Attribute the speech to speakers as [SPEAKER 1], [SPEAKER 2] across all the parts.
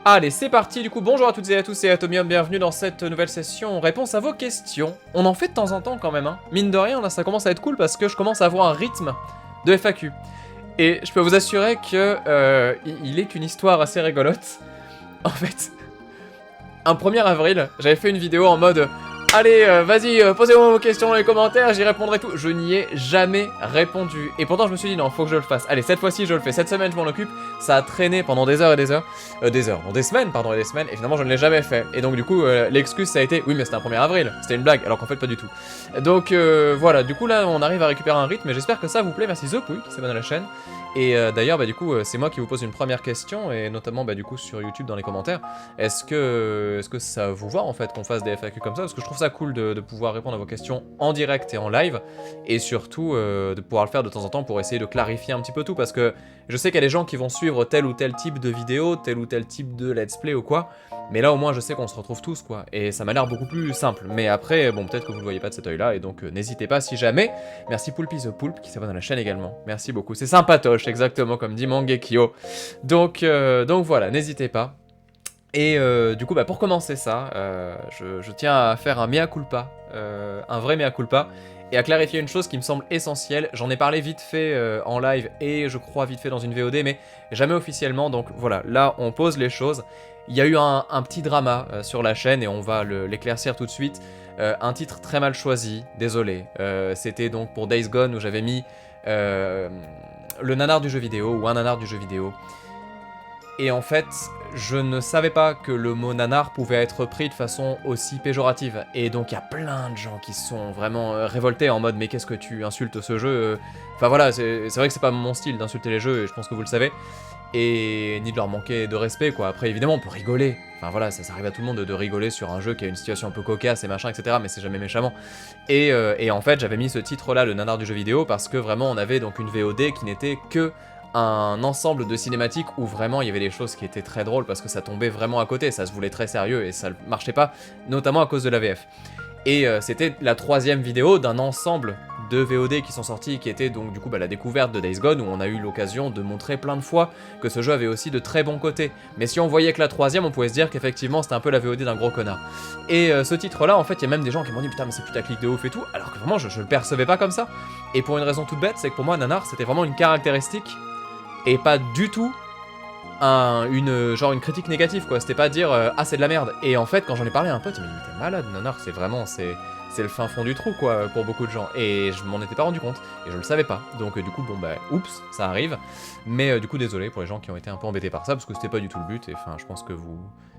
[SPEAKER 1] Allez, c'est parti, du coup, bonjour à toutes et à tous, c'est Atomium, bienvenue dans cette nouvelle session réponse à vos questions. On en fait de temps en temps quand même, hein. Mine de rien, là, ça commence à être cool parce que je commence à avoir un rythme de FAQ. Et je peux vous assurer que il est une histoire assez rigolote. En fait, un 1er avril, j'avais fait une vidéo en mode... Allez, vas-y, posez-moi vos questions dans les commentaires, j'y répondrai tout. Je n'y ai jamais répondu. Et pourtant, je me suis dit, non, faut que je le fasse. Allez, cette fois-ci, je le fais. Cette semaine, je m'en occupe. Ça a traîné pendant des heures et des heures. Non, des semaines, pardon, et des semaines. Et finalement, je ne l'ai jamais fait. Et donc, du coup, l'excuse, ça a été, oui, mais c'était un 1er avril. C'était une blague, alors qu'en fait, pas du tout. Donc, voilà. Du coup, là, on arrive à récupérer un rythme. Et j'espère que ça vous plaît. Merci Zopouille qui s'abonne à la chaîne. Et d'ailleurs, du coup, c'est moi qui vous pose une première question, et notamment, du coup, sur YouTube dans les commentaires. Est-ce que ça vous va, en fait, qu'on fasse des FAQ comme ça? Parce que je trouve ça cool de pouvoir répondre à vos questions en direct et en live, et surtout, de pouvoir le faire de temps en temps pour essayer de clarifier un petit peu tout, parce que je sais qu'il y a des gens qui vont suivre tel ou tel type de vidéo, tel ou tel type de let's play ou quoi, mais là, au moins, je sais qu'on se retrouve tous, quoi, et ça m'a l'air beaucoup plus simple. Mais après, bon, peut-être que vous le voyez pas de cet œil-là, et donc, n'hésitez pas si jamais. Merci Poulpy the Poulpe qui s'abonne à la chaîne également. Merci beaucoup, c'est sympatoche, exactement comme dit Mangekyo. Donc voilà, n'hésitez pas. Et du coup, pour commencer ça, je tiens à faire un mea culpa, un vrai mea culpa, et à clarifier une chose qui me semble essentielle. J'en ai parlé vite fait en live, et je crois vite fait dans une VOD, mais jamais officiellement, donc voilà, là on pose les choses. Il y a eu un petit drama sur la chaîne, et on va l'éclaircir tout de suite. Un titre très mal choisi, désolé. C'était donc pour Days Gone, où j'avais mis le nanar du jeu vidéo, ou un nanar du jeu vidéo. Et en fait, je ne savais pas que le mot nanar pouvait être pris de façon aussi péjorative. Et donc il y a plein de gens qui sont vraiment révoltés en mode mais qu'est-ce que tu insultes ce jeu? Enfin voilà, c'est vrai que c'est pas mon style d'insulter les jeux, et je pense que vous le savez. Et ni de leur manquer de respect, quoi. Après évidemment on peut rigoler. Enfin voilà, ça arrive à tout le monde de rigoler sur un jeu qui a une situation un peu cocasse et machin, etc. Mais c'est jamais méchamment. Et en fait j'avais mis ce titre là, le nanar du jeu vidéo, parce que vraiment on avait donc une VOD qui n'était que un ensemble de cinématiques où vraiment il y avait des choses qui étaient très drôles parce que ça tombait vraiment à côté, ça se voulait très sérieux et ça marchait pas, notamment à cause de la VF. Et c'était la 3e vidéo d'un ensemble de VOD qui sont sortis, qui était donc du coup la découverte de Days Gone, où on a eu l'occasion de montrer plein de fois que ce jeu avait aussi de très bons côtés. Mais si on voyait que la 3e, on pouvait se dire qu'effectivement c'était un peu la VOD d'un gros connard. Et ce titre-là, en fait, il y a même des gens qui m'ont dit putain mais c'est putaclic de ouf et tout, alors que vraiment je le percevais pas comme ça. Et pour une raison toute bête, c'est que pour moi nanar c'était vraiment une caractéristique et pas du tout une critique négative, quoi. C'était pas dire ah c'est de la merde. Et en fait quand j'en ai parlé à un pote, il m'a dit mais t'es malade, nanar c'est vraiment c'est le fin fond du trou, quoi, pour beaucoup de gens. Et je m'en étais pas rendu compte, et je le savais pas. Donc du coup bon oups, ça arrive. Mais du coup désolé pour les gens qui ont été un peu embêtés par ça, parce que c'était pas du tout le but. Et enfin je pense que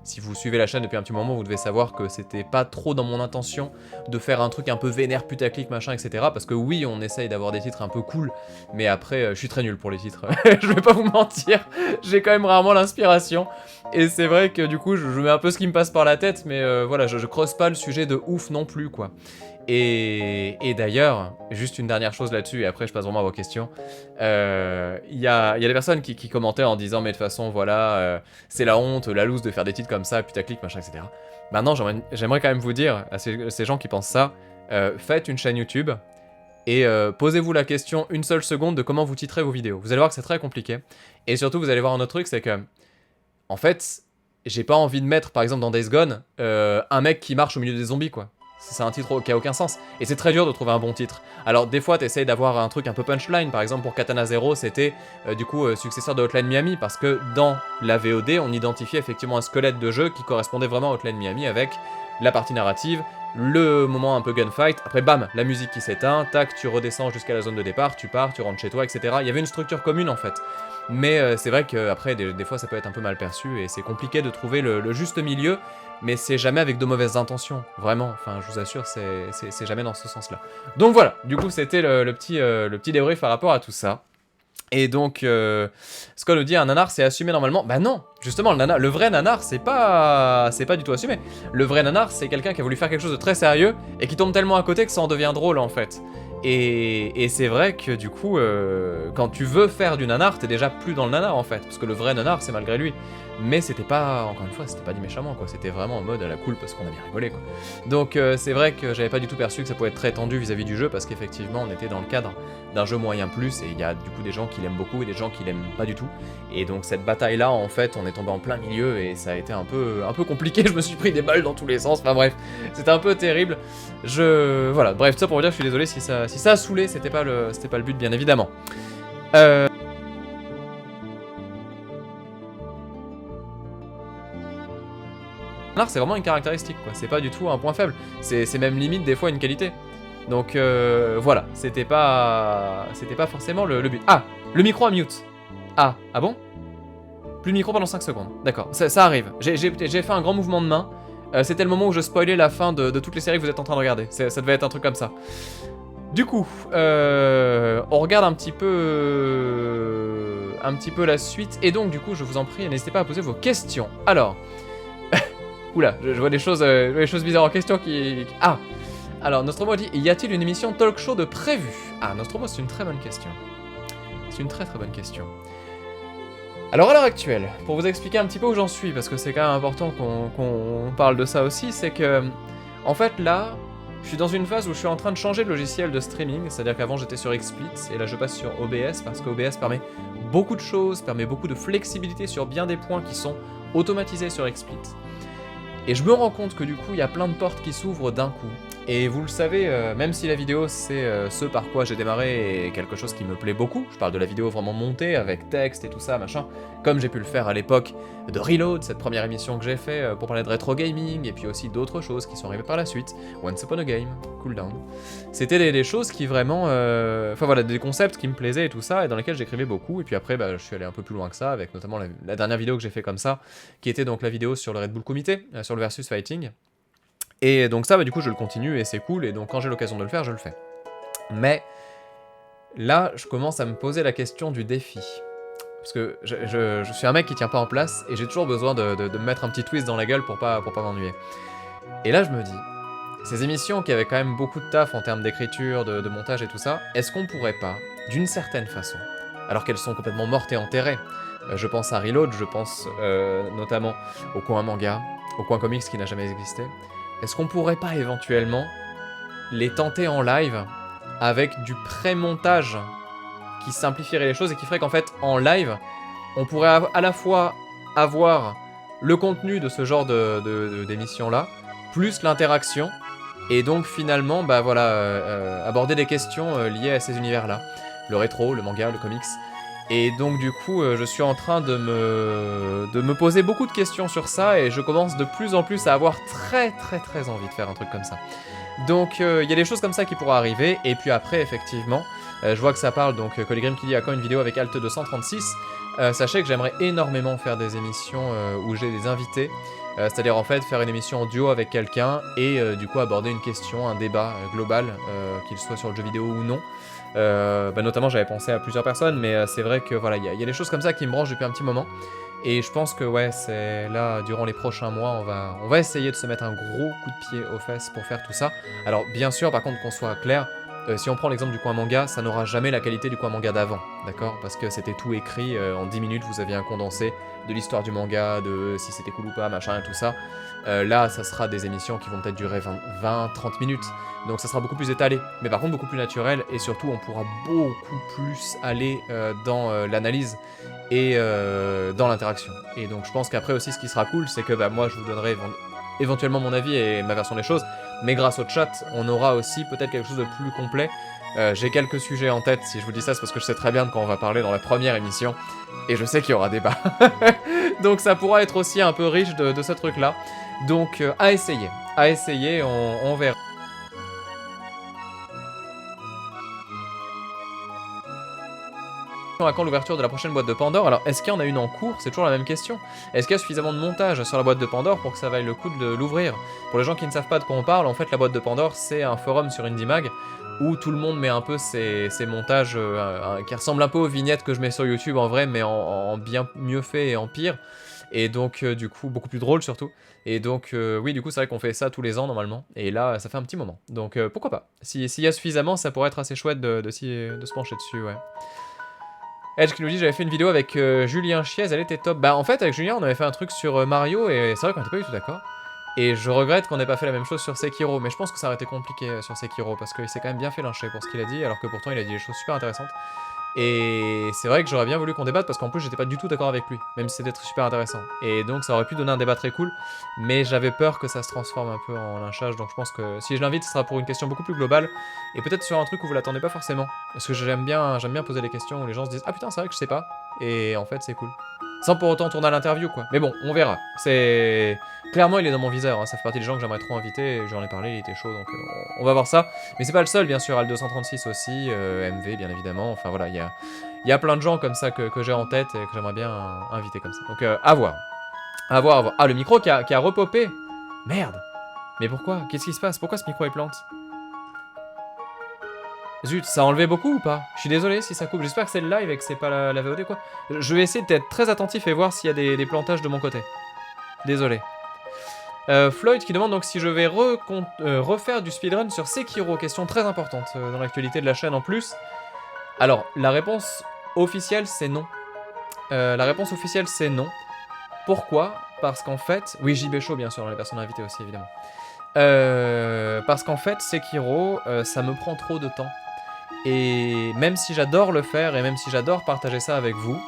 [SPEAKER 1] si vous suivez la chaîne depuis un petit moment, vous devez savoir que c'était pas trop dans mon intention de faire un truc un peu vénère, putaclic, machin, etc. Parce que oui, on essaye d'avoir des titres un peu cool, mais après, je suis très nul pour les titres. Je vais pas vous mentir, j'ai quand même rarement l'inspiration. Et c'est vrai que du coup, je mets un peu ce qui me passe par la tête, mais voilà, je creuse pas le sujet de ouf non plus, quoi. Et d'ailleurs, juste une dernière chose là-dessus, et après je passe vraiment à vos questions. Il y a des personnes qui commentaient en disant mais de toute façon voilà, c'est la honte, la loose de faire des titres comme ça, putaclic, machin, etc. Maintenant j'aimerais quand même vous dire à ces gens qui pensent ça, faites une chaîne YouTube et posez-vous la question une seule seconde de comment vous titrez vos vidéos. Vous allez voir que c'est très compliqué. Et surtout vous allez voir un autre truc, c'est que en fait j'ai pas envie de mettre par exemple dans Days Gone un mec qui marche au milieu des zombies, quoi. C'est un titre qui a aucun sens, et c'est très dur de trouver un bon titre. Alors des fois t'essayes d'avoir un truc un peu punchline, par exemple pour Katana Zero c'était du coup successeur de Hotline Miami, parce que dans la VOD on identifiait effectivement un squelette de jeu qui correspondait vraiment à Hotline Miami, avec la partie narrative, le moment un peu gunfight, après bam, la musique qui s'éteint, tac, tu redescends jusqu'à la zone de départ, tu pars, tu rentres chez toi, etc. Il y avait une structure commune en fait. Mais c'est vrai qu'après, des fois ça peut être un peu mal perçu, et c'est compliqué de trouver le juste milieu, mais c'est jamais avec de mauvaises intentions, vraiment, enfin je vous assure, c'est jamais dans ce sens-là. Donc voilà, du coup c'était le petit débrief par rapport à tout ça. Et donc, ce qu'on nous dit, un nanar c'est assumé normalement. Bah non, justement, le vrai nanar c'est pas du tout assumé. Le vrai nanar c'est quelqu'un qui a voulu faire quelque chose de très sérieux et qui tombe tellement à côté que ça en devient drôle en fait. Et c'est vrai que du coup, quand tu veux faire du nanar, t'es déjà plus dans le nanar en fait, parce que le vrai nanar c'est malgré lui. mais c'était pas, encore une fois, c'était pas dit méchamment, quoi. C'était vraiment en mode à la cool parce qu'on a bien rigolé, quoi. Donc c'est vrai que j'avais pas du tout perçu que ça pouvait être très tendu vis-à-vis du jeu, parce qu'effectivement on était dans le cadre d'un jeu moyen plus, et il y a du coup des gens qui l'aiment beaucoup et des gens qui l'aiment pas du tout. Et donc cette bataille-là, en fait, on est tombé en plein milieu et ça a été un peu compliqué. Je me suis pris des balles dans tous les sens. Enfin bref, c'était un peu terrible. Voilà, bref, tout ça pour vous dire que je suis désolé si ça a saoulé. C'était pas le but, bien évidemment. L'art, c'est vraiment une caractéristique, quoi. C'est pas du tout un point faible. C'est même limite des fois une qualité. Donc voilà, c'était pas forcément le but. Ah, le micro à mute. Ah bon? Plus de micro pendant 5 secondes. D'accord, ça arrive. J'ai fait un grand mouvement de main. C'était le moment où je spoilais la fin de toutes les séries que vous êtes en train de regarder. Ça devait être un truc comme ça. Du coup, on regarde un petit peu la suite. Et donc, du coup, je vous en prie, n'hésitez pas à poser vos questions. Alors, oula, je vois des choses bizarres en question qui... Ah, alors Nostromo dit, y a-t-il une émission talk show de prévu? Ah, Nostromo, c'est une très bonne question. C'est une très bonne question. Alors à l'heure actuelle, pour vous expliquer un petit peu où j'en suis, parce que c'est quand même important qu'on parle de ça aussi, c'est que, en fait là, je suis dans une phase où je suis en train de changer de logiciel de streaming, c'est-à-dire qu'avant j'étais sur XSplit, et là je passe sur OBS, parce qu'OBS permet beaucoup de choses, permet beaucoup de flexibilité sur bien des points qui sont automatisés sur XSplit. Et je me rends compte que du coup, il y a plein de portes qui s'ouvrent d'un coup. Et vous le savez, même si la vidéo c'est ce par quoi j'ai démarré et quelque chose qui me plaît beaucoup, je parle de la vidéo vraiment montée avec texte et tout ça, machin, comme j'ai pu le faire à l'époque de Reload, cette première émission que j'ai fait pour parler de rétro gaming, et puis aussi d'autres choses qui sont arrivées par la suite, Once Upon a Game, Cooldown. C'était des choses qui vraiment... Enfin voilà, des concepts qui me plaisaient et tout ça, et dans lesquels j'écrivais beaucoup, et puis après je suis allé un peu plus loin que ça, avec notamment la dernière vidéo que j'ai fait comme ça, qui était donc la vidéo sur le Red Bull Comité, sur le versus fighting. Et donc ça, du coup, je le continue et c'est cool, et donc quand j'ai l'occasion de le faire, je le fais. Mais là, je commence à me poser la question du défi. Parce que je suis un mec qui tient pas en place, et j'ai toujours besoin de me mettre un petit twist dans la gueule pour pas m'ennuyer. Et là, je me dis, ces émissions qui avaient quand même beaucoup de taf en termes d'écriture, de montage et tout ça, est-ce qu'on pourrait pas, d'une certaine façon, alors qu'elles sont complètement mortes et enterrées, je pense à Reload, je pense notamment au coin manga, au coin comics qui n'a jamais existé, est-ce qu'on pourrait pas éventuellement les tenter en live avec du pré-montage qui simplifierait les choses et qui ferait qu'en fait en live on pourrait à la fois avoir le contenu de ce genre d'émission là plus l'interaction et donc finalement aborder des questions liées à ces univers là, le rétro, le manga, le comics. Et donc du coup, je suis en train de me poser beaucoup de questions sur ça, et je commence de plus en plus à avoir très envie de faire un truc comme ça. Donc il y a des choses comme ça qui pourraient arriver, et puis après effectivement, je vois que ça parle, donc Colligrim qui dit à quand une vidéo avec Alt 236, sachez que j'aimerais énormément faire des émissions où j'ai des invités, c'est-à-dire en fait faire une émission en duo avec quelqu'un, et du coup aborder une question, un débat global, qu'il soit sur le jeu vidéo ou non. Notamment j'avais pensé à plusieurs personnes, mais c'est vrai que voilà, il y a des choses comme ça qui me branchent depuis un petit moment, et je pense que ouais, c'est là, durant les prochains mois, on va essayer de se mettre un gros coup de pied aux fesses pour faire tout ça. Alors bien sûr, par contre, qu'on soit clair, si on prend l'exemple du coin manga, ça n'aura jamais la qualité du coin manga d'avant, d'accord? Parce que c'était tout écrit, en 10 minutes vous aviez un condensé de l'histoire du manga, de si c'était cool ou pas, machin et tout ça. Là, ça sera des émissions qui vont peut-être durer 20-30 minutes, donc ça sera beaucoup plus étalé, mais par contre beaucoup plus naturel, et surtout on pourra beaucoup plus aller dans l'analyse et dans l'interaction. Et donc je pense qu'après aussi ce qui sera cool, c'est que moi je vous donnerai éventuellement mon avis et ma version des choses, mais grâce au chat, on aura aussi peut-être quelque chose de plus complet. J'ai quelques sujets en tête, si je vous dis ça, c'est parce que je sais très bien de quoi on va parler dans la première émission, et je sais qu'il y aura débat. Donc ça pourra être aussi un peu riche de ce truc-là. Donc à essayer, on verra. À quand l'ouverture de la prochaine boîte de Pandore? Alors, est-ce qu'il y en a une en cours? C'est toujours la même question. Est-ce qu'il y a suffisamment de montage sur la boîte de Pandore pour que ça vaille le coup de l'ouvrir? Pour les gens qui ne savent pas de quoi on parle, en fait, la boîte de Pandore, c'est un forum sur IndieMag où tout le monde met un peu ses montages qui ressemblent un peu aux vignettes que je mets sur YouTube en vrai, mais en bien mieux fait et en pire. Et donc, du coup, beaucoup plus drôle surtout. Et donc, oui, du coup, c'est vrai qu'on fait ça tous les ans normalement. Et là, ça fait un petit moment. Donc, pourquoi pas? S'il y a suffisamment, ça pourrait être assez chouette de se pencher dessus, ouais. Edge qui nous dit j'avais fait une vidéo avec Julien Chiez, elle était top. Bah en fait avec Julien on avait fait un truc sur Mario et c'est vrai qu'on était pas du tout d'accord. Et je regrette qu'on n'ait pas fait la même chose sur Sekiro, mais je pense que ça aurait été compliqué sur Sekiro parce qu'il s'est quand même bien fait lyncher pour ce qu'il a dit, alors que pourtant il a dit des choses super intéressantes. Et c'est vrai que j'aurais bien voulu qu'on débatte parce qu'en plus j'étais pas du tout d'accord avec lui, même si c'était super intéressant. Et donc ça aurait pu donner un débat très cool, mais j'avais peur que ça se transforme un peu en lynchage, donc je pense que si je l'invite ce sera pour une question beaucoup plus globale, et peut-être sur un truc où vous l'attendez pas forcément. Parce que j'aime bien poser des questions où les gens se disent ah putain c'est vrai que je sais pas, et en fait c'est cool. Sans pour autant tourner à l'interview quoi. Mais bon, on verra. C'est... Clairement il est dans mon viseur, hein. Ça fait partie des gens que j'aimerais trop inviter, j'en ai parlé, il était chaud, donc on va voir ça. Mais c'est pas le seul bien sûr, Al236 aussi, MV bien évidemment, enfin voilà, il y a plein de gens comme ça que j'ai en tête et que j'aimerais bien inviter comme ça. Donc à voir. À voir, à voir. Ah le micro qui a repopé. Merde. Mais pourquoi? Qu'est-ce qui se passe? Pourquoi ce micro est plante? Zut, ça a enlevé beaucoup ou pas? Je suis désolé si ça coupe, j'espère que c'est le live et que c'est pas la VOD quoi. Je vais essayer d'être très attentif et voir s'il y a des plantages de mon côté. Désolé. Floyd qui demande donc si je vais refaire du speedrun sur Sekiro, question très importante dans l'actualité de la chaîne en plus. Alors, la réponse officielle c'est non. La réponse officielle c'est non. Pourquoi? Parce qu'en fait... Oui, JB Show bien sûr, dans les personnes invitées aussi évidemment. Parce qu'en fait, Sekiro, ça me prend trop de temps. Et même si j'adore le faire, et même si j'adore partager ça avec vous,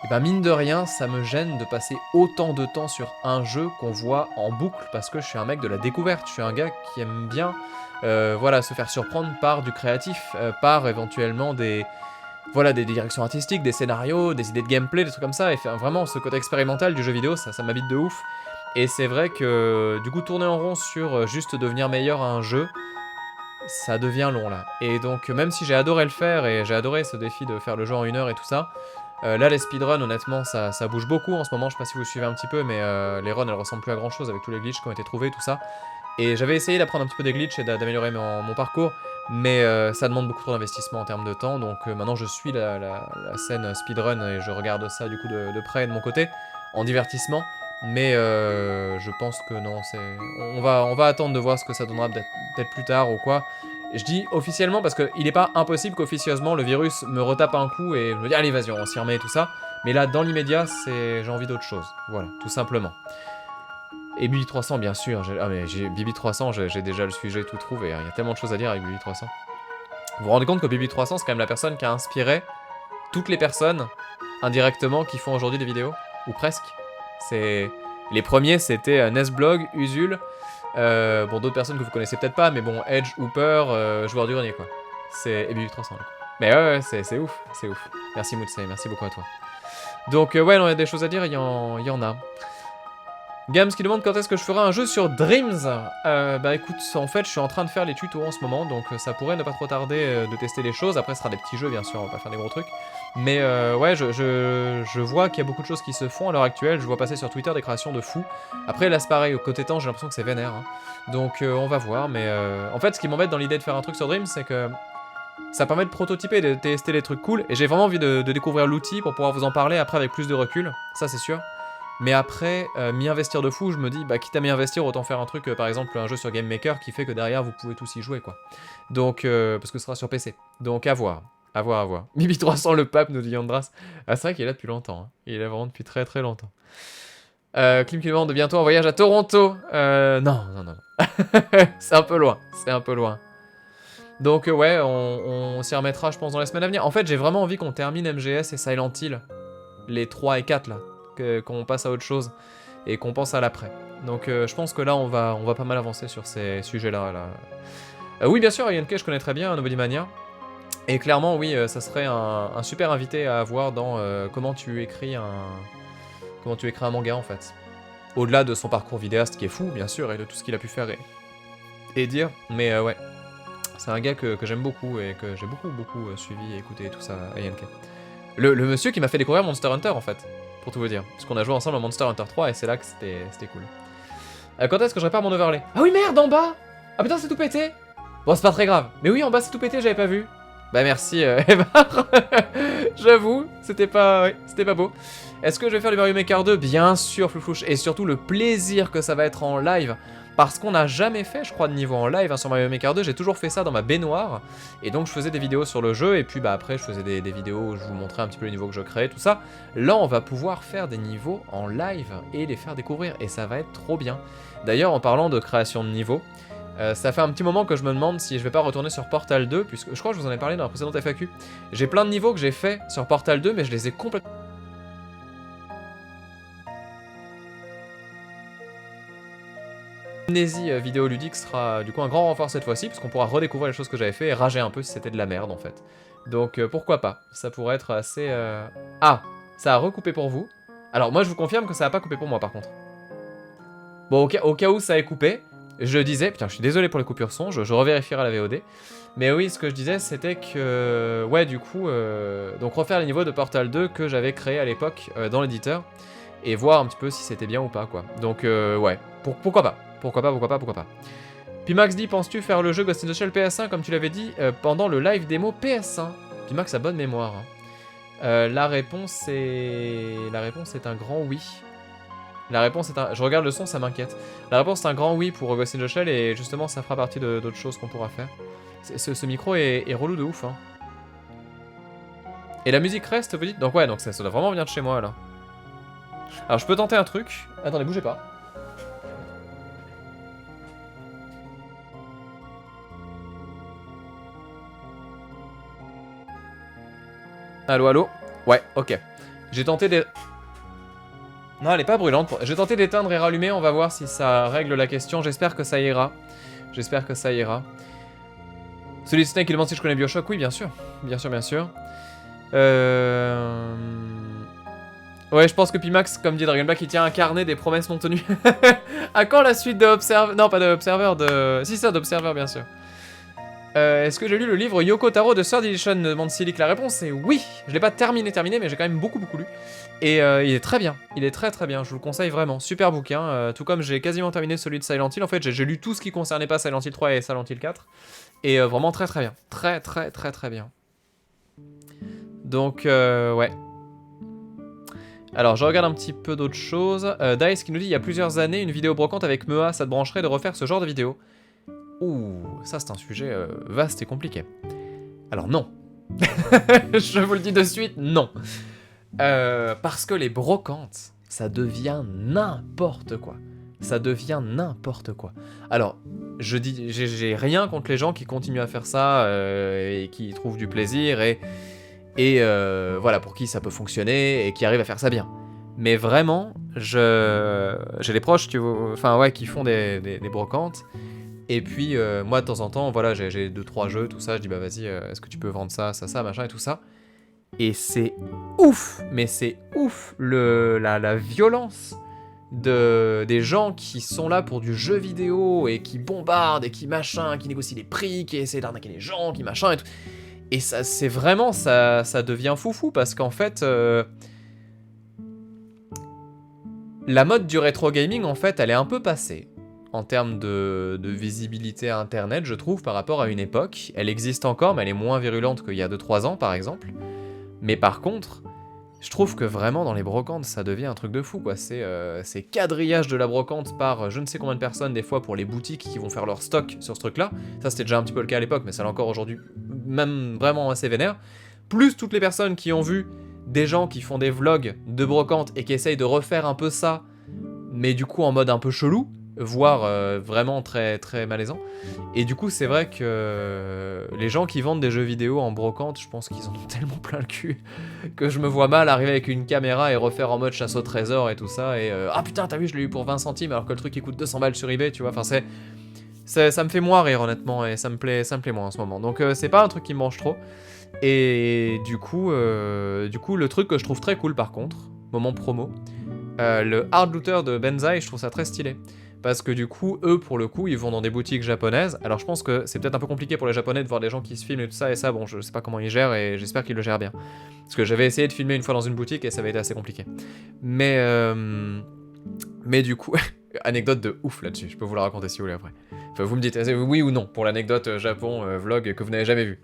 [SPEAKER 1] et ben mine de rien, ça me gêne de passer autant de temps sur un jeu qu'on voit en boucle, parce que je suis un mec de la découverte, je suis un gars qui aime bien voilà, se faire surprendre par du créatif, par éventuellement des directions artistiques, des scénarios, des idées de gameplay, des trucs comme ça, et faire vraiment ce côté expérimental du jeu vidéo, ça m'habite de ouf. Et c'est vrai que du coup tourner en rond sur juste devenir meilleur à un jeu, ça devient long là. Et donc même si j'ai adoré le faire et j'ai adoré ce défi de faire le jeu en 1 heure et tout ça, là les speedruns honnêtement ça bouge beaucoup en ce moment, je sais pas si vous suivez un petit peu mais les runs elles ressemblent plus à grand chose avec tous les glitches qui ont été trouvés tout ça. Et j'avais essayé d'apprendre un petit peu des glitches et d'améliorer mon parcours, mais ça demande beaucoup trop d'investissement en termes de temps, donc maintenant je suis la scène speedrun et je regarde ça du coup de près de mon côté, en divertissement. Mais je pense que non, on va attendre de voir ce que ça donnera peut-être plus tard ou quoi. Et je dis officiellement parce qu'il n'est pas impossible qu'officieusement le virus me retape un coup et je me dis allez vas-y on s'y remet et tout ça. Mais là dans l'immédiat j'ai envie d'autre chose, voilà, tout simplement. Et Bibi 300 bien sûr, Bibi 300 j'ai déjà le sujet tout trouvé, hein. Il y a tellement de choses à dire avec Bibi 300. Vous vous rendez compte que Bibi 300 c'est quand même la personne qui a inspiré toutes les personnes indirectement qui font aujourd'hui des vidéos, ou presque. Les premiers c'était Nesblog, Usul, bon d'autres personnes que vous connaissez peut-être pas, mais bon Edge, Hooper, joueur du grenier quoi. Et Bibi 300 là. Mais ouais, c'est ouf, c'est ouf. Merci Moutsei, merci beaucoup à toi. Donc ouais, non, il y a des choses à dire, il y en a. Gams qui demande quand est-ce que je ferai un jeu sur Dreams. Bah écoute, en fait je suis en train de faire les tutos en ce moment, donc ça pourrait ne pas trop tarder de tester les choses. Après ce sera des petits jeux bien sûr, on va pas faire des gros trucs. Mais ouais, je vois qu'il y a beaucoup de choses qui se font à l'heure actuelle, je vois passer sur Twitter des créations de fous. Après là c'est pareil, au côté temps j'ai l'impression que c'est vénère, hein. Donc on va voir, mais en fait ce qui m'embête dans l'idée de faire un truc sur Dreams c'est que ça permet de prototyper, de tester les trucs cool, et j'ai vraiment envie de découvrir l'outil pour pouvoir vous en parler après avec plus de recul, ça c'est sûr. Mais après, m'y investir de fou, je me dis, bah quitte à m'y investir, autant faire un truc, par exemple un jeu sur Game Maker qui fait que derrière vous pouvez tous y jouer quoi. Donc, parce que ce sera sur PC. Donc à voir, à voir, à voir. Bibi 300 le pape, nous dit Yandras. Ah c'est vrai qu'il est là depuis longtemps, hein. Il est là vraiment depuis très très longtemps. Klim qui demande bientôt un voyage à Toronto. Non. C'est un peu loin, c'est un peu loin. Donc ouais, on s'y remettra je pense dans les semaines à venir. En fait j'ai vraiment envie qu'on termine MGS et Silent Hill, les 3 et 4 là. Qu'on passe à autre chose et qu'on pense à l'après. Donc je pense que là on va pas mal avancer sur ces sujets-là. Oui bien sûr, Yanke je connais très bien, Nobody Mania. Et clairement oui, ça serait un super invité à avoir dans comment tu écris un manga en fait. Au-delà de son parcours vidéaste qui est fou bien sûr et de tout ce qu'il a pu faire et dire. Mais ouais, c'est un gars que j'aime beaucoup et que j'ai beaucoup suivi et écouté et tout ça à Yanke. Le monsieur qui m'a fait découvrir Monster Hunter en fait. Pour tout vous dire. Parce qu'on a joué ensemble à Monster Hunter 3 et c'est là que c'était cool. Quand est-ce que je répare mon overlay? Ah oui merde, en bas! Ah putain c'est tout pété! Bon c'est pas très grave. Mais oui en bas c'est tout pété, j'avais pas vu. Bah merci Evar. J'avoue, c'était pas beau. Est-ce que je vais faire du Mario Maker 2? Bien sûr, Flouflouche, et surtout le plaisir que ça va être en live, parce qu'on n'a jamais fait, je crois, de niveau en live hein, sur Mario Maker 2, j'ai toujours fait ça dans ma baignoire, et donc je faisais des vidéos sur le jeu, et puis bah après je faisais des vidéos où je vous montrais un petit peu les niveaux que je créais, tout ça. Là, on va pouvoir faire des niveaux en live, et les faire découvrir, et ça va être trop bien. D'ailleurs, en parlant de création de niveaux, ça fait un petit moment que je me demande si je vais pas retourner sur Portal 2, puisque je crois que je vous en ai parlé dans la précédente FAQ. J'ai plein de niveaux que j'ai fait sur Portal 2, mais je les ai complètement... L'amnésie vidéoludique sera du coup un grand renfort cette fois-ci, puisqu'on pourra redécouvrir les choses que j'avais fait et rager un peu si c'était de la merde en fait. Donc pourquoi pas, ça pourrait être assez... Ah, ça a recoupé pour vous. Alors moi je vous confirme que ça a pas coupé pour moi par contre. Bon au cas où ça ait coupé, je disais... Putain je suis désolé pour les coupures son, je revérifierai la VOD. Mais oui, ce que je disais c'était que... Ouais du coup, donc refaire les niveaux de Portal 2 que j'avais créé à l'époque dans l'éditeur. Et voir un petit peu si c'était bien ou pas quoi. Donc ouais, pourquoi pas. Pourquoi pas. Pimax dit, penses-tu faire le jeu Ghost in the Shell PS1 comme tu l'avais dit pendant le live démo PS1? Pimax a bonne mémoire. La réponse est un grand oui. La réponse est un... Je regarde le son, ça m'inquiète. La réponse est un grand oui pour Ghost in the Shell et justement ça fera partie d'autres choses qu'on pourra faire. Ce micro est relou de ouf. Hein. Et la musique reste, vous dites? Donc ouais, donc ça doit vraiment venir de chez moi là. Alors je peux tenter un truc. Attendez, bougez pas. Allo, allo. Ouais, ok. J'ai tenté de... Non, elle est pas brûlante. J'ai tenté d'éteindre et rallumer, on va voir si ça règle la question. J'espère que ça ira. J'espère que ça ira. Celui de Snake, il demande si je connais Bioshock. Oui, bien sûr. Bien sûr. Ouais, je pense que Pimax, comme dit Dragon Black, il tient un carnet des promesses non tenues. À quand la suite de Observer? Non, pas de Observer, de... Si, ça, d'Observer, bien sûr. Est-ce que j'ai lu le livre Yoko Taro de Third Edition? demande Silic. La réponse est oui. Je l'ai pas terminé, mais j'ai quand même beaucoup lu. Et il est très bien. Il est très bien. Je vous le conseille vraiment. Super bouquin. Tout comme j'ai quasiment terminé celui de Silent Hill. En fait, j'ai lu tout ce qui concernait pas Silent Hill 3 et Silent Hill 4. Et vraiment très bien. Très bien. Donc, ouais. Alors, je regarde un petit peu d'autres choses. Dice qui nous dit, il y a plusieurs années, une vidéo brocante avec Mea, ça te brancherait de refaire ce genre de vidéo? Ouh, ça c'est un sujet vaste et compliqué. Alors non. Je vous le dis de suite, non. Parce que les brocantes, ça devient n'importe quoi. Alors, je dis, j'ai rien contre les gens qui continuent à faire ça et qui trouvent du plaisir et voilà, pour qui ça peut fonctionner et qui arrivent à faire ça bien. Mais vraiment, j'ai des proches qui font des brocantes. Et puis, moi, de temps en temps, voilà, j'ai 2-3 jeux, tout ça, je dis, bah vas-y, est-ce que tu peux vendre ça, machin, et tout ça. Et c'est ouf, mais c'est ouf, la violence des gens qui sont là pour du jeu vidéo, et qui bombardent, et qui machin, qui négocient les prix, qui essaient d'arnaquer les gens, qui machin, et tout. Et ça, c'est vraiment, ça devient foufou, parce qu'en fait... la mode du rétro gaming, en fait, elle est un peu passée. En termes de visibilité à internet, je trouve, par rapport à une époque. Elle existe encore, mais elle est moins virulente qu'il y a 2-3 ans, par exemple. Mais par contre, je trouve que vraiment, dans les brocantes, ça devient un truc de fou, quoi. C'est quadrillage de la brocante par je ne sais combien de personnes, des fois, pour les boutiques qui vont faire leur stock sur ce truc-là. Ça, c'était déjà un petit peu le cas à l'époque, mais ça l'est encore aujourd'hui, même vraiment assez vénère. Plus toutes les personnes qui ont vu des gens qui font des vlogs de brocante et qui essayent de refaire un peu ça, mais du coup en mode un peu chelou, voire vraiment très malaisant. Et du coup, c'est vrai que les gens qui vendent des jeux vidéo en brocante, je pense qu'ils en ont tellement plein le cul que je me vois mal arriver avec une caméra et refaire en mode chasse au trésor et tout ça. Et ah putain, t'as vu, je l'ai eu pour 20 centimes alors que le truc il coûte 200 balles sur eBay, tu vois. Enfin, ça me fait moins rire honnêtement et ça me plaît moins en ce moment. Donc c'est pas un truc qui me mange trop. Et du coup, le truc que je trouve très cool par contre, moment promo, le Hard Looter de Benzaï, je trouve ça très stylé. Parce que du coup, eux, pour le coup, ils vont dans des boutiques japonaises. Alors je pense que c'est peut-être un peu compliqué pour les japonais de voir des gens qui se filment et tout ça, et ça, bon, je sais pas comment ils gèrent, et j'espère qu'ils le gèrent bien. Parce que j'avais essayé de filmer une fois dans une boutique, et ça avait été assez compliqué. Mais du coup, anecdote de ouf là-dessus, je peux vous la raconter si vous voulez après. Enfin, vous me dites oui ou non, pour l'anecdote Japon vlog que vous n'avez jamais vu.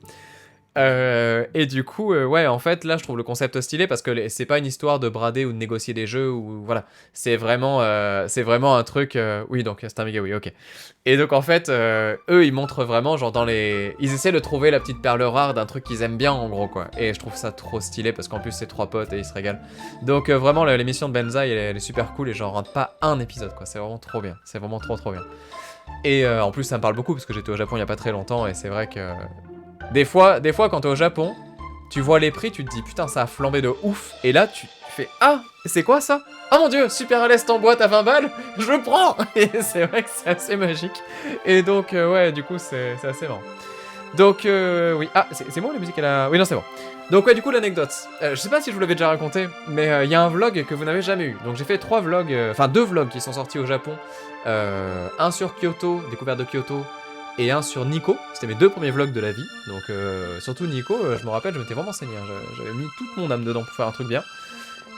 [SPEAKER 1] Et du coup, ouais, en fait, là, je trouve le concept stylé parce que c'est pas une histoire de brader ou de négocier des jeux ou voilà. C'est vraiment un truc. Oui, donc c'est un méga oui, ok. Et donc en fait, eux, ils montrent vraiment, genre dans les, ils essaient de trouver la petite perle rare d'un truc qu'ils aiment bien, en gros quoi. Et je trouve ça trop stylé parce qu'en plus c'est 3 potes et ils se régalent. Donc vraiment, l'émission de Benzaï, elle est super cool et j'en rate pas un épisode quoi. C'est vraiment trop bien. C'est vraiment trop bien. Et en plus, ça me parle beaucoup parce que j'étais au Japon il y a pas très longtemps et c'est vrai que des fois, quand t'es au Japon, tu vois les prix, tu te dis putain, ça a flambé de ouf. Et là, tu fais ah, c'est quoi ça? Oh mon dieu, Super Aleste en boîte à 20 balles, je le prends. Et c'est vrai que c'est assez magique. Et donc, ouais, du coup, c'est assez marrant. Donc, oui. Ah, c'est moi la musique elle a. Oui, non, c'est bon. Donc, ouais, du coup, l'anecdote. Je sais pas si je vous l'avais déjà raconté, mais il y a un vlog que vous n'avez jamais eu. Donc, j'ai fait 3 vlogs, enfin 2 vlogs qui sont sortis au Japon. Un sur Kyoto, découverte de Kyoto, et un sur Nico. C'était mes 2 premiers vlogs de la vie. Donc, surtout Nico, je me rappelle, je m'étais vraiment saigné. Hein. J'avais mis toute mon âme dedans pour faire un truc bien.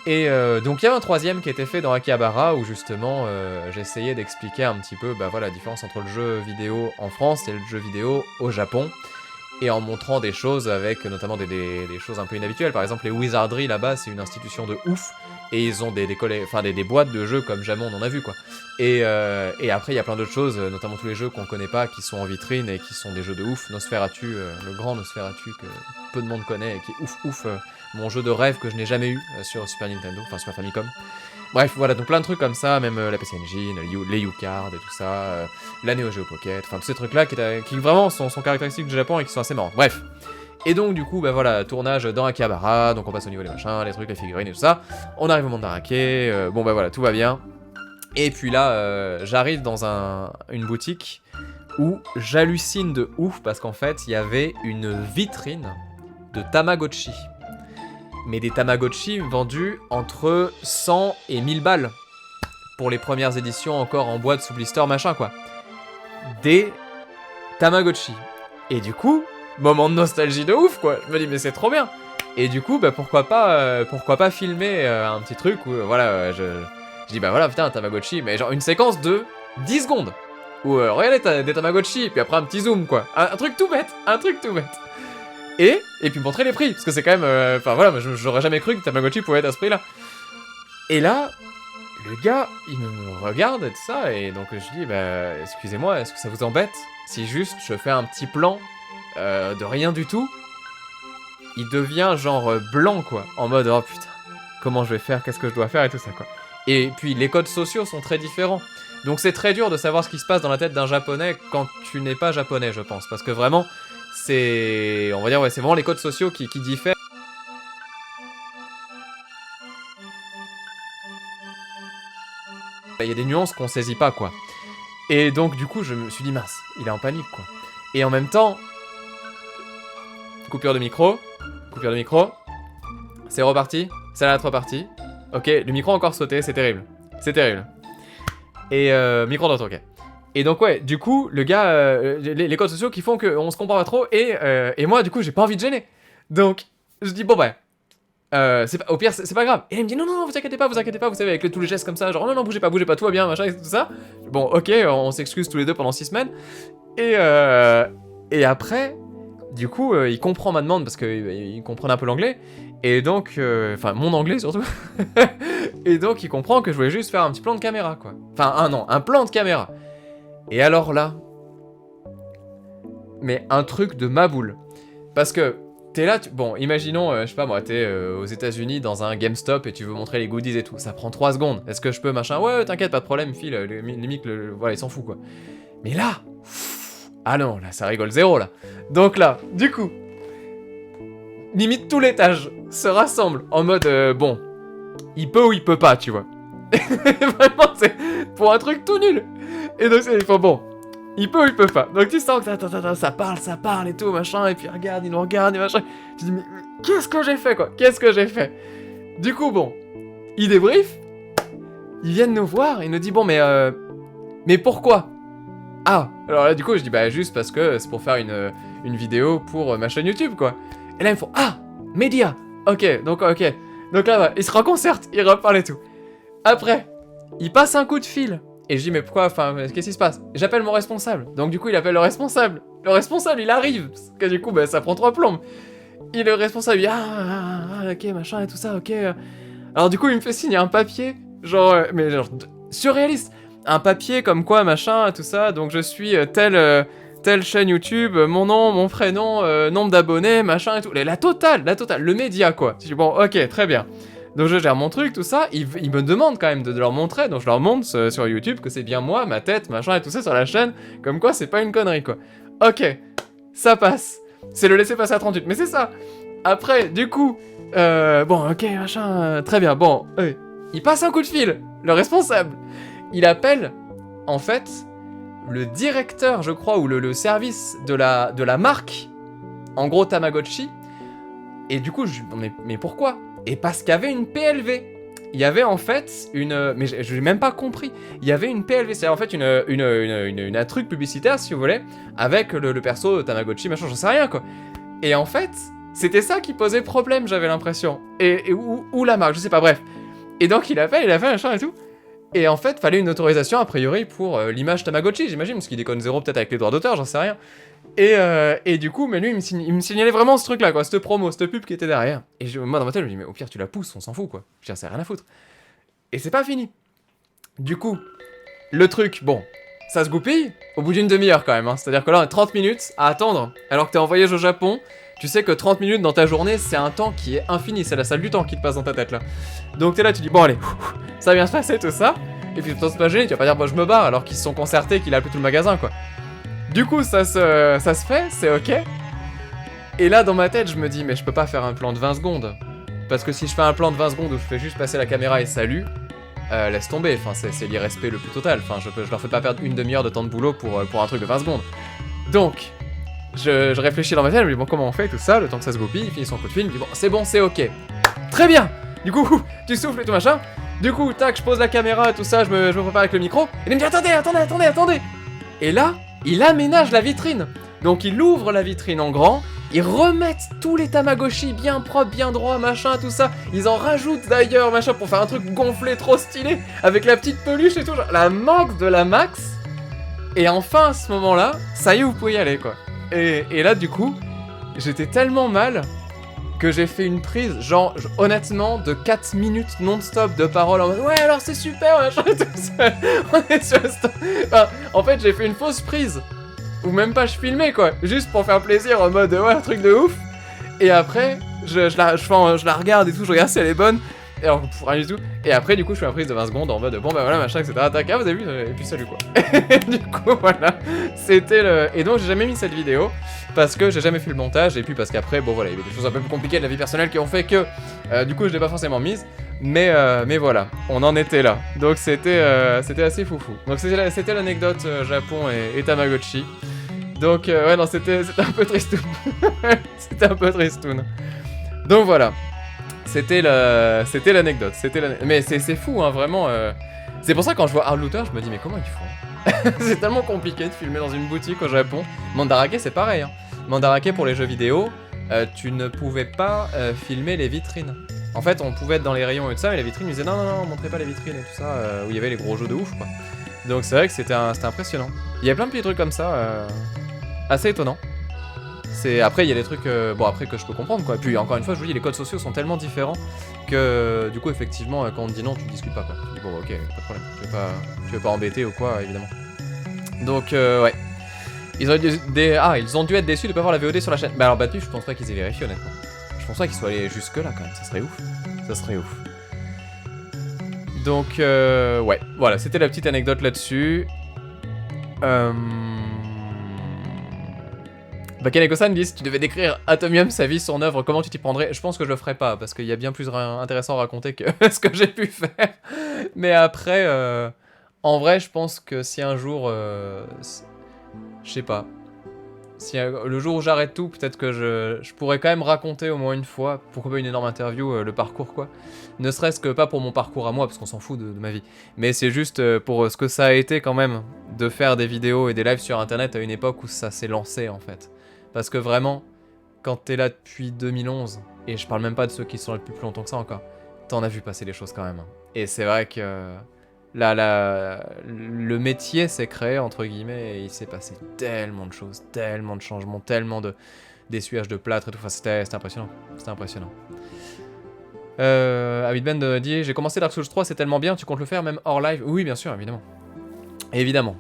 [SPEAKER 1] Et donc il y avait un 3ème qui était fait dans Akihabara où justement j'essayais d'expliquer un petit peu bah, voilà, la différence entre le jeu vidéo en France et le jeu vidéo au Japon. Et en montrant des choses avec notamment des choses un peu inhabituelles. Par exemple les Wizardry là-bas c'est une institution de ouf. Et ils ont des boîtes de jeux comme jamais on en a vu quoi. Et après il y a plein d'autres choses, notamment tous les jeux qu'on connaît pas, qui sont en vitrine et qui sont des jeux de ouf. Nosferatu, le grand Nosferatu que peu de monde connaît et qui est ouf. Mon jeu de rêve que je n'ai jamais eu sur Super Nintendo, enfin Super Famicom. Bref, voilà, donc plein de trucs comme ça, même la PC Engine, les U-Card et tout ça, la Neo Geo Pocket, enfin tous ces trucs-là qui vraiment sont caractéristiques du Japon et qui sont assez marrants. Bref. Et donc du coup, bah voilà, tournage dans Akihabara, donc on passe au niveau des machins, les trucs, les figurines et tout ça. On arrive au monde d'Arake, bon bah voilà, tout va bien. Et puis là, j'arrive dans une boutique où j'hallucine de ouf parce qu'en fait, il y avait une vitrine de Tamagotchi. Mais des Tamagotchi vendus entre 100 et 1000 balles. Pour les premières éditions encore en boîte sous blister, machin quoi. Des Tamagotchi. Et du coup, moment de nostalgie de ouf quoi. Je me dis mais c'est trop bien. Et du coup, bah pourquoi pas filmer un petit truc où voilà, je dis bah voilà putain un Tamagotchi, mais genre une séquence de 10 secondes. Où regardez des Tamagotchi, puis après un petit zoom quoi. Un truc tout bête, Et puis montrer les prix, parce que c'est quand même... Enfin voilà, j'aurais jamais cru que Tamagotchi pouvait être à ce prix-là. Et là, le gars, il me regarde et tout ça, et donc je dis, bah, excusez-moi, est-ce que ça vous embête si juste je fais un petit plan de rien du tout? Il devient genre blanc, quoi, en mode, oh putain, comment je vais faire, qu'est-ce que je dois faire et tout ça, quoi. Et puis les codes sociaux sont très différents. Donc c'est très dur de savoir ce qui se passe dans la tête d'un japonais quand tu n'es pas japonais, je pense, parce que vraiment... on va dire, ouais, c'est vraiment les codes sociaux qui diffèrent. Il y a des nuances qu'on saisit pas, quoi. Et donc, du coup, je me suis dit, mince, il est en panique, quoi. Et en même temps, coupure de micro, c'est reparti, c'est la reparti. Ok, le micro a encore sauté, c'est terrible. Et micro d'autre, ok. Et donc ouais, du coup, le gars, les codes sociaux qui font qu'on se comprend pas trop, et moi, du coup, j'ai pas envie de gêner. Donc, je dis, bon bah, au pire, c'est pas grave. Et il me dit, non, vous inquiétez pas, vous savez, avec tous les gestes comme ça, genre, non, bougez pas, tout va bien, machin, et tout ça. Bon, ok, on s'excuse tous les deux pendant 6 semaines. Et après, du coup, il comprend ma demande, parce qu'il comprend un peu l'anglais, et donc, enfin, mon anglais surtout. Et donc, il comprend que je voulais juste faire un petit plan de caméra, quoi. Enfin, un plan de caméra. Et alors là, mais un truc de ma boule. Parce que t'es là, bon, imaginons, je sais pas moi, t'es aux États-Unis dans un GameStop et tu veux montrer les goodies et tout. Ça prend 3 secondes. Est-ce que je peux machin? Ouais, t'inquiète, pas de problème, file, limite, voilà, il s'en fout quoi. Mais là, ah non, là, ça rigole zéro là. Donc là, du coup, limite tout l'étage se rassemble en mode, bon, il peut ou il peut pas, tu vois. Vraiment, c'est pour un truc tout nul. Et donc, il faut bon. Il peut ou il peut pas. Donc tu sens que ça parle et tout, machin. Et puis il nous regarde et machin. Je dis, mais qu'est-ce que j'ai fait, quoi? Du coup, bon, il débrief. Ils viennent nous voir. Il nous dit, bon, mais pourquoi? Ah, alors là, du coup, je dis, bah, juste parce que c'est pour faire une vidéo pour ma chaîne YouTube, quoi. Et là, ils me font, ah, média. Ok. Donc là, ils se reconcertent, ils reparlent et tout. Après, il passe un coup de fil. Et je dis, mais pourquoi, enfin, qu'est-ce qui se passe? J'appelle mon responsable. Donc du coup, il appelle le responsable. Le responsable, il arrive, parce que du coup, bah, ça prend 3 plombes. Et le responsable, il dit, ok, machin et tout ça, ok. Alors du coup, il me fait signer un papier, genre, mais genre, surréaliste. Un papier comme quoi, machin, tout ça, donc je suis telle chaîne YouTube, mon nom, mon prénom, nombre d'abonnés, machin et tout. La totale, le média, quoi. Je dis, bon, ok, très bien. Donc je gère mon truc, tout ça, ils me demandent quand même de leur montrer, donc je leur montre sur YouTube que c'est bien moi, ma tête, machin et tout ça sur la chaîne, comme quoi c'est pas une connerie, quoi. Ok, ça passe. C'est le laisser passer à 38, mais c'est ça. Après, du coup, bon, ok, machin, très bien, bon, il passe un coup de fil, le responsable. Il appelle, en fait, le directeur, je crois, ou le service de la marque, en gros Tamagotchi, et du coup, mais pourquoi? Et parce qu'il y avait une PLV. Il y avait en fait une... Mais je l'ai même pas compris. Il y avait une PLV, c'est en fait un truc publicitaire, si vous voulez, avec le perso Tamagotchi, machin, j'en sais rien, quoi. Et en fait, c'était ça qui posait problème, j'avais l'impression. Ou la marque, je sais pas, bref. Et donc il a fait machin et tout. Et en fait, fallait une autorisation, a priori, pour l'image Tamagotchi, j'imagine, parce qu'il déconne zéro peut-être avec les droits d'auteur, j'en sais rien. Et du coup, mais lui, il me signalait vraiment ce truc-là, quoi, cette promo, cette pub qui était derrière. Et moi, dans ma tête, je me dis, mais au pire, tu la pousses, on s'en fout, quoi. Je veux dire, c'est rien à foutre. Et c'est pas fini. Du coup, le truc, bon, ça se goupille au bout d'une demi-heure quand même, hein. C'est-à-dire que là, on a 30 minutes à attendre, alors que t'es en voyage au Japon. Tu sais que 30 minutes dans ta journée, c'est un temps qui est infini, c'est la salle du temps qui te passe dans ta tête, là. Donc t'es là, tu dis, bon, allez, ça va bien se passer, tout ça. Et puis, tu pas gêner, tu vas pas dire, bon, je me barre, alors qu'ils se sont concertés, qu'il a appelé tout le magasin, quoi. Du coup, ça se fait, c'est ok. Et là, dans ma tête, je me dis, mais je peux pas faire un plan de 20 secondes. Parce que si je fais un plan de 20 secondes où je fais juste passer la caméra et salut, laisse tomber, enfin, c'est l'irrespect le plus total. Enfin, je leur fais pas perdre une demi-heure de temps de boulot pour un truc de 20 secondes. Donc, je réfléchis dans ma tête, je me dis, bon, comment on fait tout ça, le temps que ça se goupille, il finit son coup de fil, il me dit, bon, c'est ok. Très bien. Du coup, tu souffles et tout machin. Du coup, tac, je pose la caméra et tout ça, je me prépare avec le micro. Et il me dit, attendez. Et là, il aménage la vitrine. Donc ils ouvrent la vitrine en grand, ils remettent tous les Tamagotchi bien propres, bien droits, machin, tout ça. Ils en rajoutent d'ailleurs, machin, pour faire un truc gonflé, trop stylé, avec la petite peluche et tout, genre la max de la max. Et enfin, à ce moment-là, ça y est, vous pouvez y aller, quoi. Et là, du coup, j'étais tellement mal que j'ai fait une prise, genre, honnêtement, de 4 minutes non-stop de paroles en mode « Ouais, alors c'est super, machin, tout ça. » On est sur enfin, en fait, j'ai fait une fausse prise. Ou même pas, je filmais, quoi. Juste pour faire plaisir, en mode « Ouais, un truc de ouf. » Et après, je la regarde et tout, je regarde si elle est bonne. Et alors, rien du tout. Et après, du coup, je fais une prise de 20 secondes en mode « Bon, bah voilà, machin, etc. » Tac, vous avez vu, et puis salut, quoi. Du coup, voilà. C'était le... Et donc, j'ai jamais mis cette vidéo. Parce que j'ai jamais fait le montage, et puis parce qu'après, bon voilà, il y avait des choses un peu plus compliquées de la vie personnelle qui ont fait que, du coup, je l'ai pas forcément mise, mais voilà, on en était là. Donc c'était assez foufou. Donc c'était l'anecdote Japon et Tamagotchi. Donc ouais, non, c'était un peu tristoun. C'était un peu tristoun. Donc voilà, c'était l'anecdote. Mais c'est fou, hein, vraiment. C'est pour ça quand je vois Hard Looter, je me dis mais comment ils font? C'est tellement compliqué de filmer dans une boutique au Japon. Mandarake, c'est pareil, hein. Mandarake, pour les jeux vidéo, tu ne pouvais pas filmer les vitrines. En fait, on pouvait être dans les rayons et tout ça, mais les vitrines, ils disaient non, montrez pas les vitrines et tout ça, où il y avait les gros jeux de ouf, quoi. Donc c'est vrai que c'était impressionnant. Il y a plein de petits trucs comme ça, assez étonnants. Après, il y a des trucs, bon, après que je peux comprendre, quoi. Puis encore une fois, je vous dis, les codes sociaux sont tellement différents que, du coup, effectivement, quand on te dit non, tu discutes pas, quoi. Tu dis, bon, ok, pas de problème, tu veux pas embêter ou quoi, évidemment. Donc, ouais. Ils ont dû être déçus de pas voir la VOD sur la chaîne. Bah alors Battu, je pense pas qu'ils aient vérifié, honnêtement. Je pense pas qu'ils soient allés jusque là quand même, ça serait ouf. Ça serait ouf. Donc ouais, voilà, c'était la petite anecdote là-dessus. Bakaneko-san dit, si tu devais décrire Atomium, sa vie, son œuvre, comment tu t'y prendrais? Je pense que je le ferais pas, parce qu'il y a bien plus intéressant à raconter que ce que j'ai pu faire. Mais après, en vrai, je pense que si un jour... je sais pas. Si le jour où j'arrête tout, peut-être que je pourrais quand même raconter au moins une fois, pourquoi pas une énorme interview, le parcours, quoi. Ne serait-ce que pas pour mon parcours à moi, parce qu'on s'en fout de ma vie. Mais c'est juste pour ce que ça a été quand même, de faire des vidéos et des lives sur internet à une époque où ça s'est lancé, en fait. Parce que vraiment, quand t'es là depuis 2011, et je parle même pas de ceux qui sont là depuis plus longtemps que ça encore, t'en as vu passer les choses quand même. Et c'est vrai que le métier s'est créé, entre guillemets, et il s'est passé tellement de choses, tellement de changements, tellement d'essuyage de plâtre et tout. Enfin, c'était impressionnant. C'était impressionnant. Avidbend dit, j'ai commencé Dark Souls 3, c'est tellement bien, tu comptes le faire même hors live? Oui, bien sûr, évidemment. Évidemment.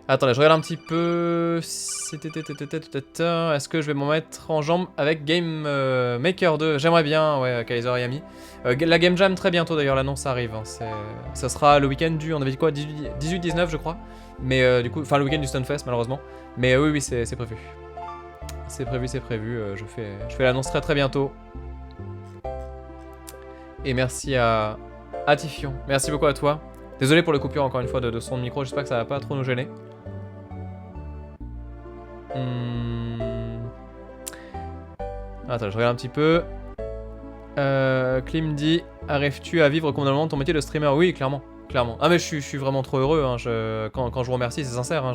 [SPEAKER 1] Attendez, je regarde un petit peu... Est-ce que je vais m'en mettre en jambe avec Game Maker 2? J'aimerais bien, ouais, Kaiser Yami. La Game Jam très bientôt d'ailleurs, l'annonce arrive. Hein, ça sera le week-end du, on avait dit quoi, 18-19 je crois. Mais du coup, enfin le week-end du Stunfest malheureusement. Mais oui, c'est prévu. C'est prévu. Je fais l'annonce très bientôt. Et merci à Tifion. Merci beaucoup à toi. Désolé pour le coupure encore une fois de son de micro, j'espère que ça va pas trop nous gêner. Attends, je regarde un petit peu. Klim dit, arrives-tu à vivre convenablement ton métier de streamer? Oui, clairement. Ah mais je suis vraiment trop heureux, hein. Quand je vous remercie, c'est sincère. Hein,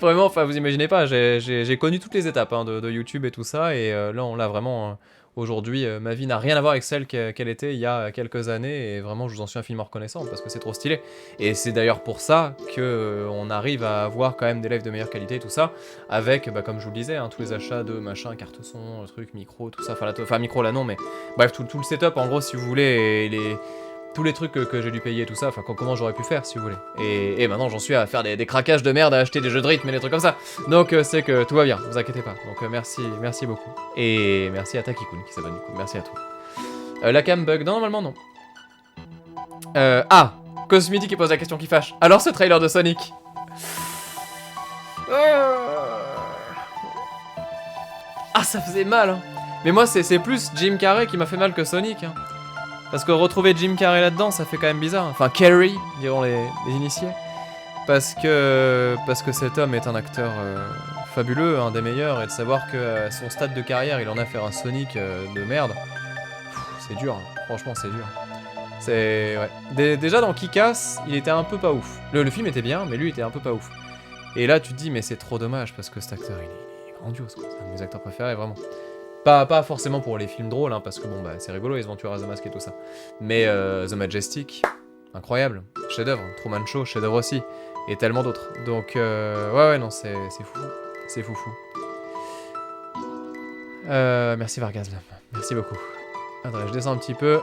[SPEAKER 1] vraiment, enfin vous imaginez pas, j'ai connu toutes les étapes hein, de YouTube et tout ça, et là on l'a vraiment... Aujourd'hui, ma vie n'a rien à voir avec celle qu'elle était il y a quelques années, et vraiment je vous en suis infiniment reconnaissant parce que c'est trop stylé. Et c'est d'ailleurs pour ça que on arrive à avoir quand même des lives de meilleure qualité et tout ça, avec, bah, comme je vous le disais, hein, tous les achats de machin, carte son, truc, micro, tout ça, enfin micro là non, mais bref, tout le setup en gros si vous voulez, et tous les trucs que j'ai dû payer, tout ça, enfin comment j'aurais pu faire si vous voulez. Et maintenant j'en suis à faire des craquages de merde, à acheter des jeux de rythme et des trucs comme ça. Donc c'est que tout va bien, vous inquiétez pas. Donc merci beaucoup. Et merci à Takikun qui s'abonne du coup, merci à toi. La cam bug, non, normalement non. Ah, Cosmity qui pose la question qui fâche. Alors ce trailer de Sonic. Ah ça faisait mal hein. Mais moi c'est plus Jim Carrey qui m'a fait mal que Sonic hein. Parce que retrouver Jim Carrey là-dedans, ça fait quand même bizarre. Enfin, Carrey, diront les initiés. Parce que cet homme est un acteur fabuleux, un des meilleurs, et de savoir que à son stade de carrière, il en a fait un Sonic de merde. C'est dur, hein. Franchement, c'est dur. C'est... ouais. Déjà, dans Kick-Ass, il était un peu pas ouf. Le film était bien, mais lui, il était un peu pas ouf. Et là, tu te dis, mais c'est trop dommage, parce que cet acteur, il est grandiose, quoi. C'est un de mes acteurs préférés, vraiment. Pas forcément pour les films drôles, hein, parce que bon, bah, c'est rigolo, Ace Ventura, The Mask et tout ça. Mais The Majestic, incroyable, chef-d'œuvre. Truman Show, chef-d'œuvre aussi. Et tellement d'autres. Donc, ouais, non, c'est fou. C'est fou. Merci Vargaslam, merci beaucoup. Attends, je descends un petit peu.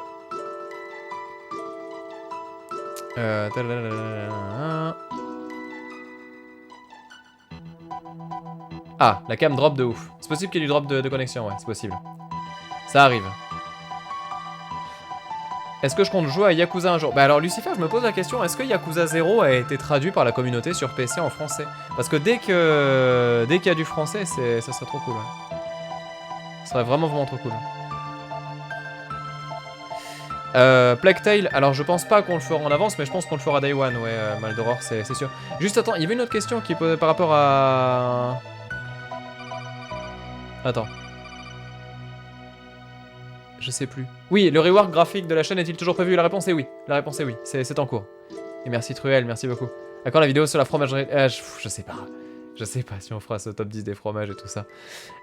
[SPEAKER 1] Ah, la cam drop de ouf. C'est possible qu'il y ait du drop de connexion, ouais, c'est possible. Ça arrive. Est-ce que je compte jouer à Yakuza un jour? Bah alors Lucifer, je me pose la question, est-ce que Yakuza 0 a été traduit par la communauté sur PC en français? Parce que dès qu'il y a du français, ça serait trop cool. Ouais. Ça serait vraiment trop cool. Plague Tale, alors je pense pas qu'on le fera en avance, mais je pense qu'on le fera Day One, ouais, Maldoror, c'est sûr. Juste attends, il y avait une autre question qui posait par rapport à... Attends. Je sais plus. Oui, le rework graphique de la chaîne est-il toujours prévu? La réponse est oui. C'est en cours. Et merci Truel, merci beaucoup. À quand la vidéo sur la fromagerie? Je sais pas. Je sais pas si on fera ce top 10 des fromages et tout ça.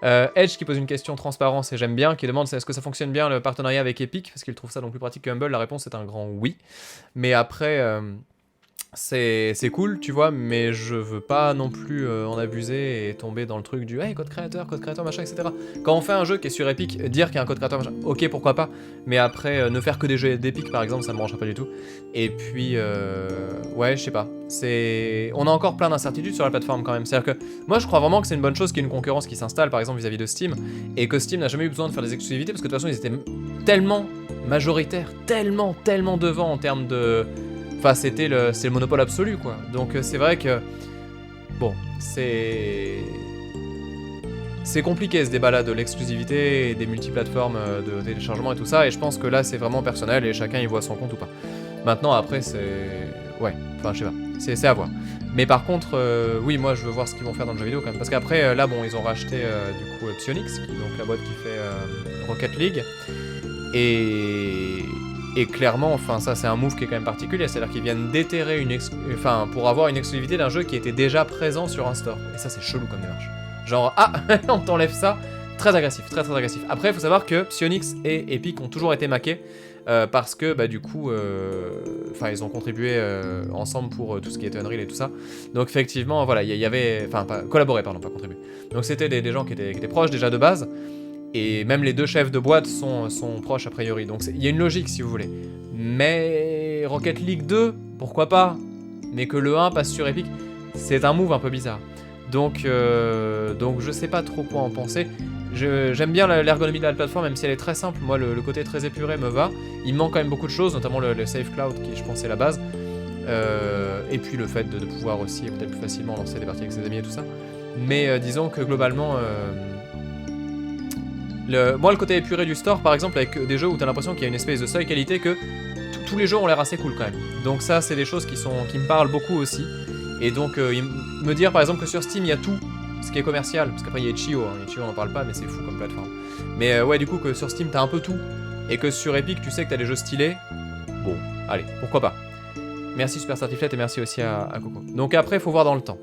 [SPEAKER 1] Edge qui pose une question transparence et j'aime bien, qui demande est-ce que ça fonctionne bien le partenariat avec Epic, parce qu'il trouve ça donc plus pratique que Humble. La réponse est un grand oui. Mais après... c'est cool, tu vois, mais je veux pas non plus en abuser et tomber dans le truc du hey, code créateur, machin, etc. Quand on fait un jeu qui est sur Epic, dire qu'il y a un code créateur, machin, ok, pourquoi pas, mais après, ne faire que des jeux d'Epic, par exemple, ça me brancherait pas du tout. Et puis, ouais, je sais pas, on a encore plein d'incertitudes sur la plateforme quand même. C'est-à-dire que moi, je crois vraiment que c'est une bonne chose qu'il y ait une concurrence qui s'installe, par exemple, vis-à-dire de Steam, et que Steam n'a jamais eu besoin de faire des exclusivités, parce que de toute façon, ils étaient tellement majoritaires, tellement devant en termes de... Enfin, c'est le monopole absolu, quoi. Donc, c'est vrai que... Bon, c'est compliqué, ce débat-là de l'exclusivité et des multiplateformes de téléchargement et tout ça. Et je pense que là, c'est vraiment personnel et chacun y voit son compte ou pas. Maintenant, après, c'est... Ouais, enfin, je sais pas. C'est à voir. Mais par contre, oui, moi, je veux voir ce qu'ils vont faire dans le jeu vidéo, quand même. Parce qu'après, là, bon, ils ont racheté, du coup, Psyonix, qui est donc la boîte qui fait Rocket League. Et clairement, enfin ça c'est un move qui est quand même particulier, c'est-à-dire qu'ils viennent déterrer pour avoir une exclusivité d'un jeu qui était déjà présent sur un store. Et ça c'est chelou comme démarche. Genre, ah, on t'enlève ça, très agressif, très agressif. Après, il faut savoir que Psyonix et Epic ont toujours été maqués parce que bah du coup, enfin ils ont contribué ensemble pour tout ce qui est Unreal et tout ça. Donc effectivement, voilà, il y avait, enfin pas collaboré, pardon, pas contribué. Donc c'était des gens qui étaient proches déjà de base. Et même les deux chefs de boîte sont proches a priori. Donc il y a une logique si vous voulez. Mais Rocket League 2, pourquoi pas? Mais que le 1 passe sur Epic, c'est un move un peu bizarre. Donc je sais pas trop quoi en penser. J'aime bien l'ergonomie de la plateforme, même si elle est très simple. Moi, le côté très épuré me va. Il manque quand même beaucoup de choses, notamment le Save Cloud, qui je pense est la base. Et puis le fait de pouvoir aussi peut-être plus facilement lancer des parties avec ses amis et tout ça. Mais disons que globalement... moi, le côté épuré du store, par exemple, avec des jeux où t'as l'impression qu'il y a une espèce de seuil qualité que tous les jeux ont l'air assez cool quand même. Donc ça, c'est des choses qui me parlent beaucoup aussi. Et donc, me dire par exemple que sur Steam, il y a tout ce qui est commercial, parce qu'après il y a Itch.io, hein. Itch.io on en parle pas, mais c'est fou comme plateforme. Mais ouais, du coup, que sur Steam, t'as un peu tout, et que sur Epic, tu sais que t'as des jeux stylés, bon, allez, pourquoi pas. Merci Super Certiflet et merci aussi à Coco. Donc après, faut voir dans le temps.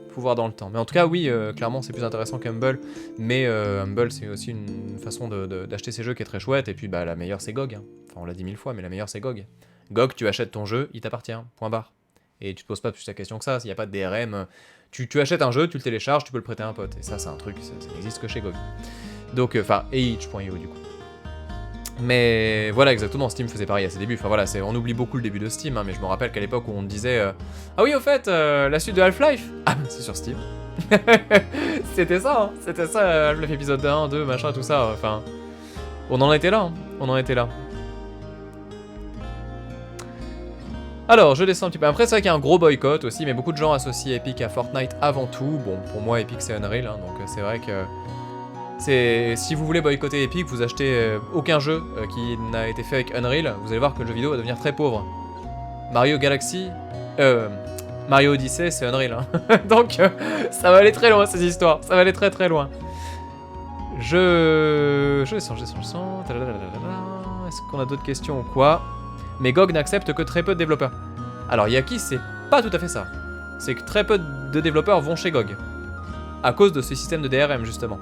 [SPEAKER 1] Mais en tout cas, oui, clairement, c'est plus intéressant qu'Humble. Mais Humble, c'est aussi une façon d'acheter ces jeux qui est très chouette. Et puis, bah, la meilleure, c'est GOG. Hein. Enfin, on l'a dit 1000 fois, mais la meilleure, c'est GOG. GOG, tu achètes ton jeu, il t'appartient. Point barre. Et tu te poses pas plus la question que ça. Il n'y a pas de DRM. Tu achètes un jeu, tu le télécharges, tu peux le prêter à un pote. Et ça, c'est un truc, ça n'existe que chez GOG. Donc, enfin, et itch.io du coup. Mais voilà, exactement, Steam faisait pareil à ses débuts. Enfin voilà, on oublie beaucoup le début de Steam, hein, mais je me rappelle qu'à l'époque où on disait ah oui, au fait, la suite de Half-Life. Ah, c'est sur Steam. C'était ça, Half-Life épisode 1, 2, machin, tout ça. Enfin, on en était là, Alors, je descends un petit peu. Après, c'est vrai qu'il y a un gros boycott aussi, mais beaucoup de gens associent Epic à Fortnite avant tout. Bon, pour moi, Epic c'est Unreal, hein, donc c'est vrai que... Si vous voulez boycotter Epic, vous achetez aucun jeu qui n'a été fait avec Unreal, vous allez voir que le jeu vidéo va devenir très pauvre. Mario Galaxy, Mario Odyssey, c'est Unreal. Hein. Donc ça va aller très loin ces histoires, ça va aller très très loin. Je descends. Est-ce qu'on a d'autres questions ou quoi? Mais GOG n'accepte que très peu de développeurs. Alors Yaki, c'est pas tout à fait ça. C'est que très peu de développeurs vont chez GOG. À cause de ce système de DRM justement.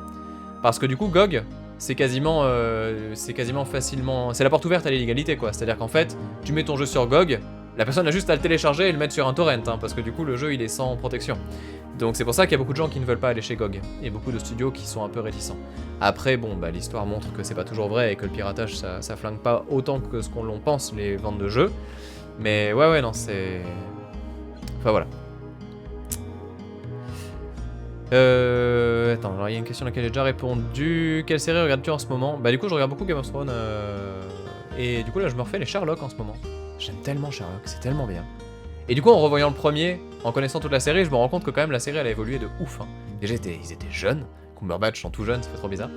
[SPEAKER 1] Parce que du coup, GOG, c'est quasiment facilement... C'est la porte ouverte à l'illégalité, quoi. C'est-à-dire qu'en fait, tu mets ton jeu sur GOG, la personne a juste à le télécharger et le mettre sur un torrent, hein, parce que du coup, le jeu, il est sans protection. Donc c'est pour ça qu'il y a beaucoup de gens qui ne veulent pas aller chez GOG, et beaucoup de studios qui sont un peu réticents. Après, bon, bah, l'histoire montre que c'est pas toujours vrai, et que le piratage, ça flingue pas autant que ce qu'on l'on pense, les ventes de jeux. Mais ouais, non, c'est... Enfin, voilà. Attends, alors il y a une question à laquelle j'ai déjà répondu. Quelle série regardes-tu en ce moment? Bah du coup je regarde beaucoup Game of Thrones et du coup là je me refais les Sherlock en ce moment. J'aime tellement Sherlock, c'est tellement bien. Et du coup en revoyant le premier, en connaissant toute la série, je me rends compte que quand même la série elle a évolué de ouf. Hein. Déjà ils étaient jeunes, Cumberbatch sont tout jeunes, ça fait trop bizarre.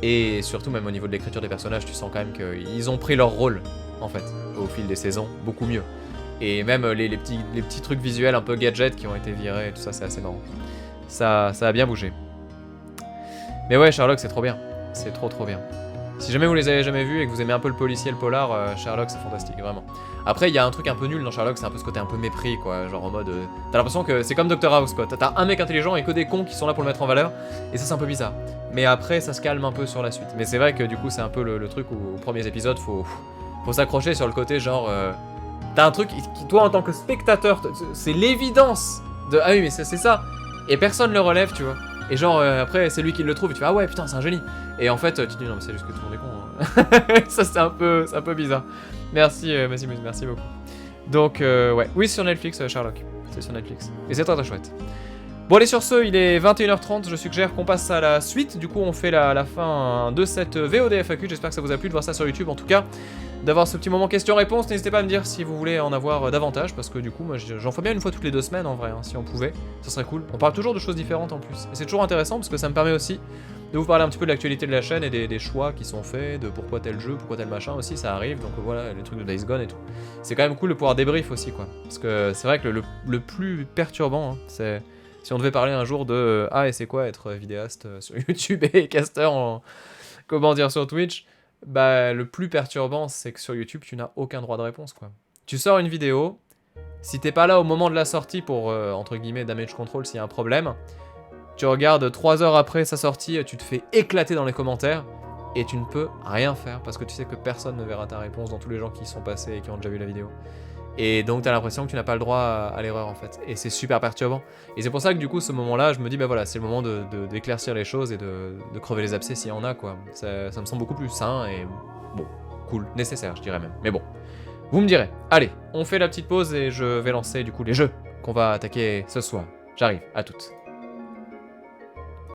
[SPEAKER 1] Et surtout même au niveau de l'écriture des personnages, tu sens quand même qu'ils ont pris leur rôle en fait au fil des saisons, beaucoup mieux. Et même les petits trucs visuels un peu gadgets qui ont été virés et tout ça, c'est assez marrant. Ça a bien bougé. Mais ouais, Sherlock, c'est trop bien. C'est trop bien. Si jamais vous les avez jamais vus et que vous aimez un peu le policier, le polar, Sherlock, c'est fantastique, vraiment. Après, il y a un truc un peu nul dans Sherlock, c'est un peu ce côté un peu mépris, quoi. Genre en mode... t'as l'impression que c'est comme Dr House, quoi. T'as un mec intelligent et que des cons qui sont là pour le mettre en valeur. Et ça, c'est un peu bizarre. Mais après, ça se calme un peu sur la suite. Mais c'est vrai que du coup, c'est un peu le truc où, aux premiers épisodes, faut s'accrocher sur le côté, genre... t'as un truc qui, toi, en tant que spectateur, c'est l'évidence de... Ah oui, mais c'est ça. Et personne le relève, tu vois. Et genre, après, c'est lui qui le trouve, et tu fais, ah ouais, putain, c'est un génie. Et en fait, tu te dis, non, mais c'est juste que tout le monde est con. Hein. Ça, c'est un peu bizarre. Merci, Massimus, merci beaucoup. Donc, ouais. Oui, sur Netflix, Sherlock. C'est sur Netflix. Et c'est très très chouette. Bon, allez, sur ce, il est 21h30. Je suggère qu'on passe à la suite. Du coup, on fait la fin de cette VOD FAQ. J'espère que ça vous a plu de voir ça sur YouTube, en tout cas. D'avoir ce petit moment questions-réponses, n'hésitez pas à me dire si vous voulez en avoir davantage, parce que du coup, moi j'en fais bien une fois toutes les 2 semaines en vrai, hein, si on pouvait, ça serait cool. On parle toujours de choses différentes en plus, et c'est toujours intéressant parce que ça me permet aussi de vous parler un petit peu de l'actualité de la chaîne et des choix qui sont faits, de pourquoi tel jeu, pourquoi tel machin aussi, ça arrive, donc voilà, les trucs de Days Gone et tout. C'est quand même cool de pouvoir débrief aussi, quoi, parce que c'est vrai que le plus perturbant, hein, c'est si on devait parler un jour de ah et c'est quoi être vidéaste sur YouTube et caster en comment dire sur Twitch. Bah, le plus perturbant, c'est que sur YouTube, tu n'as aucun droit de réponse, quoi. Tu sors une vidéo, si t'es pas là au moment de la sortie pour, entre guillemets, damage control s'il y a un problème, tu regardes 3 heures après sa sortie, tu te fais éclater dans les commentaires, et tu ne peux rien faire parce que tu sais que personne ne verra ta réponse dans tous les gens qui y sont passés et qui ont déjà vu la vidéo. Et donc t'as l'impression que tu n'as pas le droit à l'erreur en fait. Et c'est super perturbant. Et c'est pour ça que du coup ce moment-là, je me dis bah voilà, c'est le moment d'éclaircir les choses et de crever les abcès s'il y en a quoi. Ça me semble beaucoup plus sain et bon, cool, nécessaire je dirais même. Mais bon, vous me direz. Allez, on fait la petite pause et je vais lancer du coup les jeux qu'on va attaquer ce soir. J'arrive, à toutes.